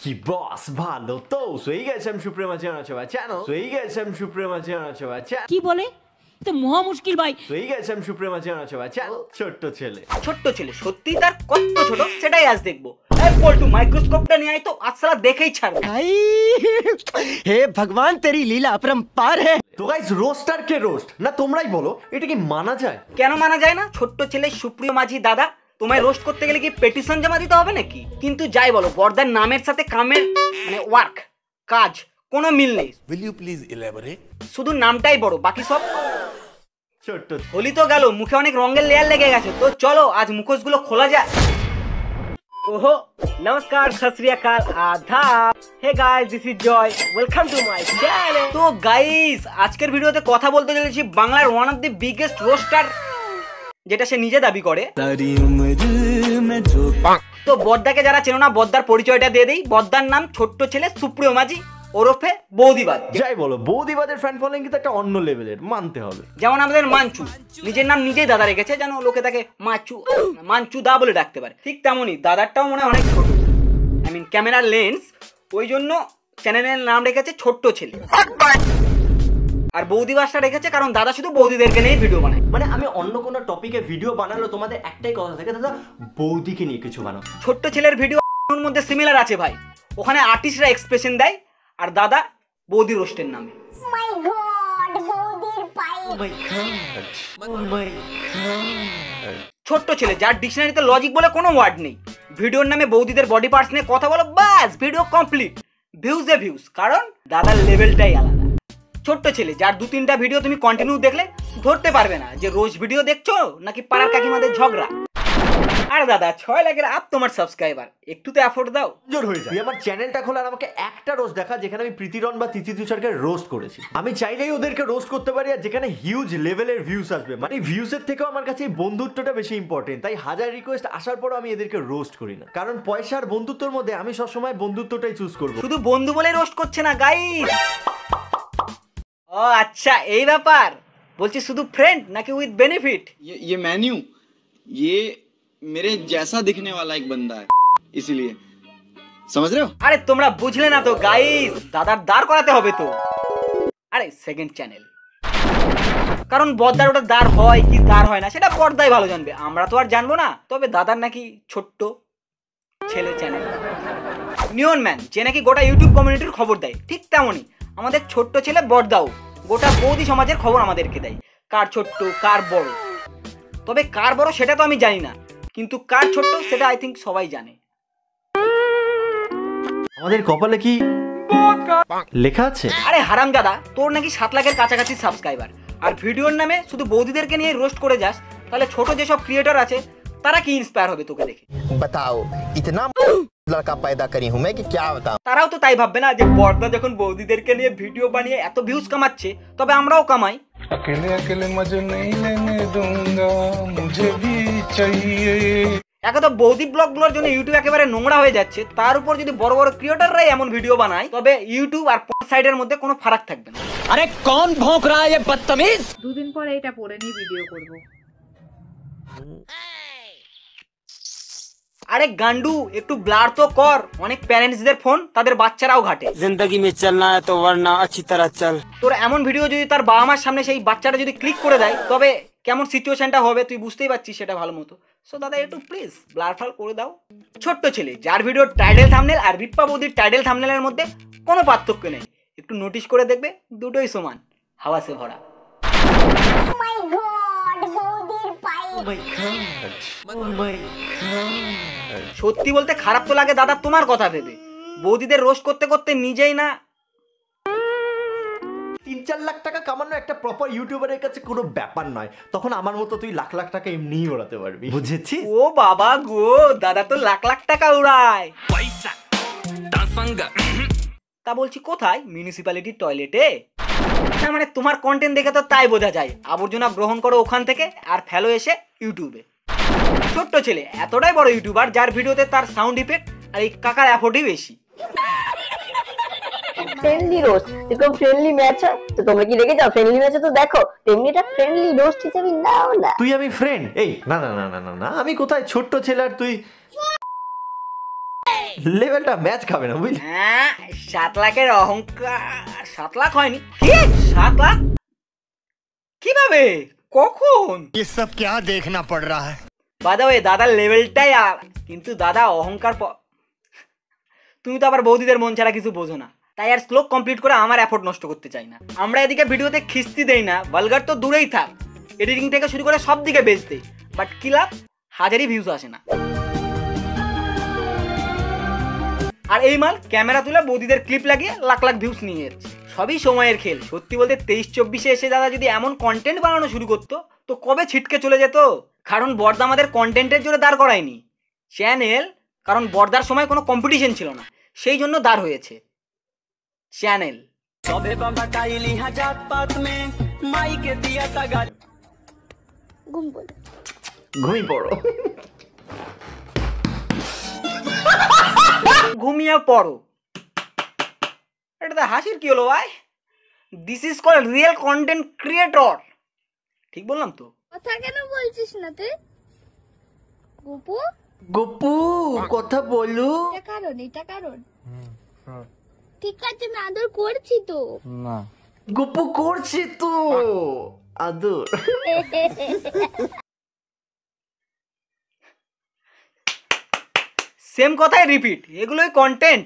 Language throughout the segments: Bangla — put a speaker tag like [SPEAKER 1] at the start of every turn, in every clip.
[SPEAKER 1] কি বস ভালো তো সই গেছে আমি সুপ্রিমা চ্যানেল ভাই চ্যানেল সই গেছে আমি সুপ্রিমা চ্যানেল ভাই চ্যানেল
[SPEAKER 2] কি বলে তো মহা মুশকিল ভাই
[SPEAKER 1] সই গেছে আমি সুপ্রিমা চ্যানেল ভাই চ্যানেল ছোট্ট ছেলে
[SPEAKER 3] সত্যি তার কত ছোট সেটাই আজ দেখবো। এই পল্টু মাইক্রোস্কোপটা নিয়ে আয় তো, আজ সালা দেখেই ছাড়বো।
[SPEAKER 4] हे भगवान तेरी लीला अपरंपार है।
[SPEAKER 1] তো গাইস রোস্টার কে রোস্ট না তোমরাই বলো, এটা কি মানা যায়?
[SPEAKER 3] কেন মানা যায় না? ছোট্ট ছেলে সুপ্রিয় মাঝি দাদা, তোমায় রোস্ট করতে গেলে কি পেটিশন জমা দিতে হবে নাকি? কিন্তু যাই বলো, বর্দার নামের সাথে কামের মানে ওয়ার্ক কাজ কোনো মিল নেই।
[SPEAKER 5] Will you please elaborate?
[SPEAKER 3] শুধু নামটাই বড়, বাকি সব
[SPEAKER 1] ছোট্ট
[SPEAKER 3] হোলি তো গেল, মুখে অনেক রঙের লেয়ার লেগে গেছে। তো চলো আজ মুখোশগুলো খোলা যায়। ओहो नमस्कार सत श्री अकाल आदाब। Hey guys this is Joy, welcome to my channel. तो गाइस আজকের ভিডিওতে কথা বলতে চলেছি বাংলার one of the biggest roaster, যেটা সে নিজে দাবি করে। তো বদ্দাকে যারা চেনো না, বদ্দার পরিচয়টা দিয়ে দেই। বদ্দার নাম ছোট্ট ছেলে সুপ্রিয় মাঝি ওরফে বৌদিবাদ।
[SPEAKER 1] যাই বলো বৌদিবাদের ফ্যান ফলোইং কিন্তু একটা অন্য লেভেলের, মানতে হবে।
[SPEAKER 3] যেমন আমাদের মানচু নিজের নাম নিজেই দাদা রেখেছে, যেন লোকে তাকে মানচু দা বলে ডাকতে পারে। ঠিক তেমনই দাদারটাও মনে হয় অনেক ছোট, আই মিন ক্যামেরার লেন্স, ওই জন্য চ্যানেলের নাম রেখেছে ছোট্ট ছেলে। আর বৌদিবাসটা রেখেছে কারণ দাদা শুধু বৌদিদেরকে নিয়ে ভিডিও বানায়।
[SPEAKER 1] মানে আমি অন্য কোনো টপিকে ভিডিও বানালো তোমাদের একটাই কথা থাকে, দাদা বৌদিকে নিয়ে কিছু বানাও।
[SPEAKER 3] ছোট্ট ছেলের ভিডিও মধ্যে সিমিলার আছে ভাই, ওখানে আর্টিস্টরা এক্সপ্রেশন দেয় আর দাদা বৌদি রোস্টের নামে। ছোট্ট ছেলে যার ডিকশনারিতে লজিক বলে কোনো ওয়ার্ড নেই, ভিডিওর নামে বৌদিদের বডি পার্টস নিয়ে কথা বলো, বাস ভিডিও কমপ্লিট। ভিউজে ভিউজ, কারণ দাদার লেভেলটাই আলাদা। ছোট্ট ছেলে যার 2-3টা ভিডিও তুমি কন্টিনিউ দেখলে ধরতে পারবে না যে রোজ ভিডিও দেখছো নাকি পাড়ার কাকিমাদের ঝগড়া। আরে দাদা 6 লাখের আপ তোমার সাবস্ক্রাইবার, একটু তো এফোর্ট দাও।
[SPEAKER 1] জোর হয়ে যায় আমার চ্যানেলটা খোলা আর আমাকে একটা রোস্ট দেখা যেখানে আমি প্রীতিরন বা তিথি তুষারকে রোস্ট করেছি। আমি চাইলেই ওদেরকে রোস্ট করতে পারি আর যেখানে হিউজ লেভেলের ভিউজ আসবে। মানে ভিউজের থেকেও আমার কাছে এই বন্ধুত্বটা বেশি ইম্পর্টেন্ট। তাই হাজার রিকোয়েস্ট আসার পরও আমি এদেরকে রোস্ট করি না, কারণ পয়সা আর বন্ধুত্বের মধ্যে আমি সবসময় বন্ধুত্বটাই চুজ করবো।
[SPEAKER 3] শুধু বন্ধু বলে রোস্ট করছে না গাইস। ও আচ্ছা এই ব্যাপার, বলছি শুধু ফ্রেন্ড নাকি উইথ বেনিফিট?
[SPEAKER 6] ये मेन्यू ये मेरे जैसा दिखने वाला एक बंदा है, इसीलिए समझ रहे हो?
[SPEAKER 3] আরে তোমরা বুঝলে না তো গাইস, দাদার দাঁড় করাতে হবে তো। আরে সেকেন্ড চ্যানেল, কারণ বদ্দার ওটা দাঁড় হয় কি দাঁড় হয় না সেটা পর্দায় ভালো জানবে, আমরা তো আর জানবো না। তবে দাদার নাকি ছোট্ট ছেলে চ্যানেল নিয়ন ম্যান, যে নাকি গোটা ইউটিউব কমিউনিটির খবর দেয়। ঠিক তেমনই আমাদের ছোট্ট ছেলে বড়দাও গোটা বৌদি সমাজের খবর আমাদেরকে দেয়, কার ছোট্ট কার বড়। তবে কার বড় সেটা তো আমি জানি না, কিন্তু কার ছোট্ট সেটা আই থিঙ্ক সবাই জানে।
[SPEAKER 1] আমাদের কপালে কি লেখা আছে?
[SPEAKER 3] আরে হারামজাদা, তোর নাকি 7 লাখের কাছাকাছি সাবস্ক্রাইবার, আর ভিডিওর নামে শুধু বৌদিদেরকে নিয়ে রোস্ট করে যাস, তাহলে ছোট যেসব ক্রিয়েটর আছে তারা কি ইন্সপায়ার হবে তোকে দেখে?
[SPEAKER 4] बताओ इतना लड़का पैदा करी हूं मैं कि क्या बताऊं।
[SPEAKER 3] তারাও তো তাই ভাববে না যে বর্দা যখন বৌদিদেরকে নিয়ে ভিডিও বানিয়ে এত ভিউজ কামাচ্ছে, তবে আমরাও কামাই।
[SPEAKER 7] अकेले अकेले मजे नहीं लेने दूंगा, मुझे भी चाहिए।
[SPEAKER 3] একে তো বৌদি ব্লগগুলোর জন্য ইউটিউব একেবারে নোংরা হয়ে যাচ্ছে, তার উপর যদি বড় বড় ক্রিয়েটররাই এমন ভিডিও বানায়, তবে ইউটিউব আর সাইডের মধ্যে কোনো ফারাক থাকবে না।
[SPEAKER 2] আরে কোন ভোঁক রা ये बदतमीज।
[SPEAKER 8] দুদিন পরে এটা পরে নিয়ে ভিডিও করব।
[SPEAKER 3] আরে গান্ডু একটু ব্লার তো কর, অনেক প্যারেন্টসদের ফোন তাদের বাচ্চারাও ঘাটে।
[SPEAKER 4] जिंदगी में चलना है तो वरना अच्छी तरह चल।
[SPEAKER 3] তোর এমন ভিডিও যদি তার বাবা মার সামনে সেই বাচ্চাটা যদি ক্লিক করে দেয়, তবে কেমন সিচুয়েশনটা হবে তুই বুঝতেই পারছিস সেটা ভালো মতো। সো দাদা একটু প্লিজ ব্লার ফাল করে দাও। ছোট্ট ছেলে যার ভিডিওর টাইটেল থাম্বনেল আর রিপ্পা বৌদির টাইটেল থাম্বনেলের মধ্যে কোনো পার্থক্য নেই, একটু নোটিশ করে দেখবে দুটোই সমান, হাওয়াসে ভরা। সত্যি বলতে খারাপ তো লাগে দাদা তোমার কথা ভেবে, বৌদিদের রোস্ট করতে করতে নিজেই না
[SPEAKER 1] 3-4 লাখ টাকা কামানো একটা প্রপার ইউটিউবারের কাছে কোনো ব্যাপার নয়, তখন আমার মতো তুই লাখ লাখ টাকা এমনিই ওড়াতে পারবি, বুঝেছিস?
[SPEAKER 3] ও বাবা গো, দাদা তো লাখ লাখ টাকা উড়ায়। তা বলছি কোথায়? মিউনিসিপ্যালিটি টয়লেটে? না মানে তোমার কন্টেন্ট দেখে তো তাই বোঝা যায়, আবর্জনা গ্রহণ করো ওখান থেকে আর ফেলো এসে ইউটিউবে। ছোট্ট ছেলে এতটাই বড় ইউটিউবার যার ভিডিওতে তার সাউন্ড ইফেক্ট আর এই কাকার এফোর্টই বেশি।
[SPEAKER 9] ফ্রেন্ডলি রোস্ট, এরকম ফ্রেন্ডলি ম্যাচ হয় তো তোমরা কি দেখে যাও? ফ্রেন্ডলি ম্যাচে তো দেখো, তেমনি এটা ফ্রেন্ডলি রোস্ট হিসেবে নাও না।
[SPEAKER 1] তুই আমি ফ্রেন্ড? এই না না না না না, আমি কোথায় ছোট্ট ছেলে আর তুই লেভেলটা ম্যাচ খাবে না বুঝলি?
[SPEAKER 3] হ্যাঁ 7 লাখের অহংকার। 7 লাখ হয়নি কি? 7 লাখ কিভাবে কখন?
[SPEAKER 4] ये सब क्या देखना पड़ रहा है?
[SPEAKER 3] বাদা ওই দাদার লেভেলটাই কিন্তু দাদা অহংকার তুমি তো আবার বৌদিদের মন ছাড়া কিছু বোঝো না, তাই আর শ্লোক কমপ্লিট করে আমার এফোর্ট নষ্ট করতে চাই না। আমরা এদিকে ভিডিওতে খিস্তি দেই না, ভালগার তো দূরেই থাক, এডিটিং থেকে শুরু করে সব দিকে বেচ দেই, বাট কি লাভ? হাজারই ভিউজ আসে না। আর এই মাল ক্যামেরা তুলে বৌদিদের ক্লিপ লাগিয়ে লাখ লাখ ভিউজ নিয়ে যাচ্ছে। সবই সময়ের খেল। সত্যি বলতে 23-24-এ এসে দাদা যদি এমন কন্টেন্ট বানানো শুরু করতো তো কবে ছিটকে চলে যেত। কারণ বর্দা আমাদের কন্টেন্টের জোরে দাঁড় করায়নি চ্যানেল, কারণ বর্দার সময় কোনো কম্পিটিশন ছিল না, সেই জন্য দাঁড় হয়েছে চ্যানেল।
[SPEAKER 1] ঘুমিয়ে পড়ো।
[SPEAKER 3] ঘুমিয়ে পড়ো, এটা হাসির কি হলো ভাই? This is called real content creator. ঠিক বললাম তো?
[SPEAKER 5] কথা কেন বলছিস না তুই গপু?
[SPEAKER 1] গপু কথা বলো।
[SPEAKER 5] এটা কারণ ঠিক আছে, আমি আদর করছি তো।
[SPEAKER 1] গপু করছি তো আদর।
[SPEAKER 3] সেম কথাই রিপিট, এগুলোই কন্টেন্ট।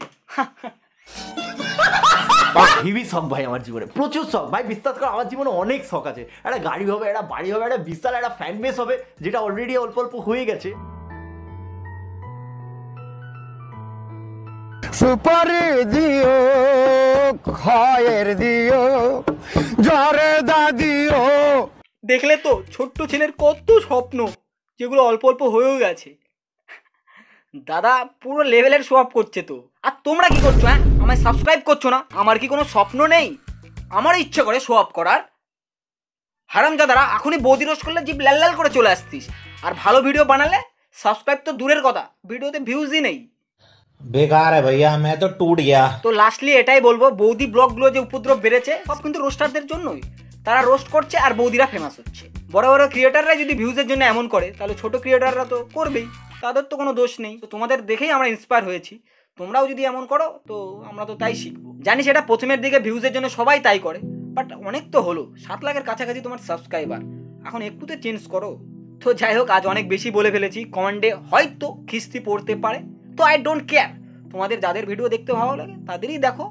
[SPEAKER 1] হেভি শখ ভাই আমার জীবনে, প্রচুর শখ ভাই, বিশ্বাস করো আমার জীবনে অনেক শখ আছে। একটা গাড়ি হবে, একটা বাড়ি হবে, একটা বিশাল একটা ফ্যান বেস হবে, যেটা অলরেডি অল্প অল্প হয়ে গেছে।
[SPEAKER 4] সুপারি দিও খয়ের দিও জরে দাদিও।
[SPEAKER 3] দেখলে তো ছোট্ট ছেলের কত স্বপ্ন, যেগুলো অল্প অল্প হয়েও গেছে। দাদা পুরো লেভেলের শো আপ করছে তো। আর তোমরা কি করছো? হ্যাঁ, আমায় সাবস্ক্রাইব করছো না? আমার কি কোনো স্বপ্ন নেই? আমার ইচ্ছে করে শো আপ করার। হারামজাদারা, এখনই বৌদি রোস্ট করলে জিভ লাল লাল করে চলে আসতিস, আর ভালো ভিডিও বানালে সাবস্ক্রাইব তো দূরের কথা, ভিডিওতে ভিউজই নেই।
[SPEAKER 10] বেকার है भैया, मैं तो टूट गया।
[SPEAKER 3] তো লাস্টলি এটাই বলবো, বৌদি ব্লগগুলো যে উপদ্রব বেড়েছে সব কিন্তু রোস্টারদের জন্যই। তারা রোস্ট করছে আর বৌদিরা ফেমাস হচ্ছে। বড় বড় ক্রিয়েটাররা যদি ভিউজের জন্য এমন করে, তাহলে ছোট ক্রিয়েটাররা তো করবেই, তাদের তো কোনো দোষ নেই। তো তোমাদের দেখেই আমরা ইন্সপায়ার হয়েছি, তোমরাও যদি এমন করো তো আমরা তো তাই শিখবো। জানি সেটা প্রথমের দিকে ভিউজের জন্য সবাই তাই করে, বাট অনেক তো হলো, 7 লাখের কাছাকাছি তোমার সাবস্ক্রাইবার, এখন একটু তো চেঞ্জ করো। তো যাই হোক, আজ অনেক বেশি বলে ফেলেছি, কমেন্টে হয়তো খিস্তি পড়তে পারে, তো আই ডোন্ট কেয়ার। তোমাদের যাদের ভিডিও দেখতে ভালো লাগে তাদেরই দেখো,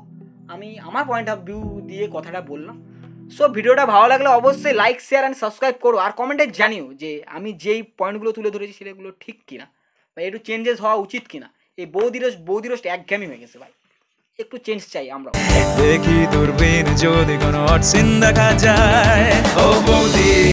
[SPEAKER 3] আমি আমার পয়েন্ট অফ ভিউ দিয়ে কথাটা বললাম। সো ভিডিওটা ভালো লাগলে অবশ্যই লাইক, শেয়ার অ্যান্ড সাবস্ক্রাইব করো, আর কমেন্টে জানিও যে আমি যেই পয়েন্টগুলো তুলে ধরেছি সেগুলো ঠিক কিনা, বা একটু চেঞ্জেস হওয়া উচিত কিনা। এই বৌদি রোস্ট একঘেয়েমি হয়ে গেছে ভাই, একটু চেঞ্জ চাই আমরা।
[SPEAKER 11] দেখি দূরবীন যদি কোনো অট সিন দেখা যায়, ও বৌদি